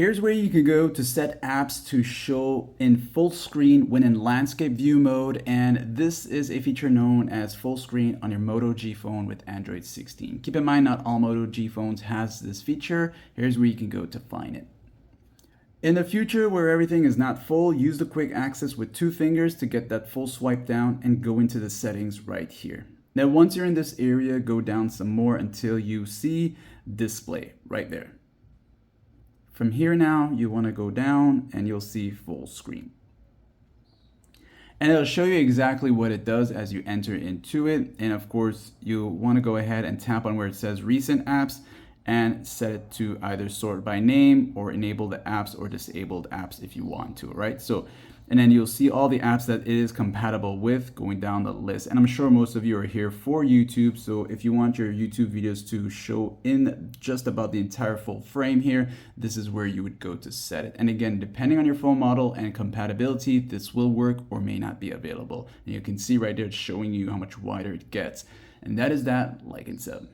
Here's where you can go to set apps to show in full screen when in landscape view mode, and this is a feature known as full screen on your Moto G phone with Android 16. Keep in mind, not all Moto G phones has this feature. Here's where you can go to find it. In the future, where everything is not full, use the quick access with 2 fingers to get that full swipe down and go into the settings right here. Now, once you're in this area, go down some more until you see display right there. From here now, you want to go down and you'll see full screen. And it'll show you exactly what it does as you enter into it. And of course, you want to go ahead and tap on where it says recent apps and set it to either sort by name or enable the apps or disabled apps if you want to, right? So, and then you'll see all the apps that it is compatible with going down the list. And I'm sure most of you are here for YouTube. So if you want your YouTube videos to show in just about the entire full frame here, this is where you would go to set it. And again, depending on your phone model and compatibility, this will work or may not be available. And you can see right there, it's showing you how much wider it gets. And that is that, like and sub.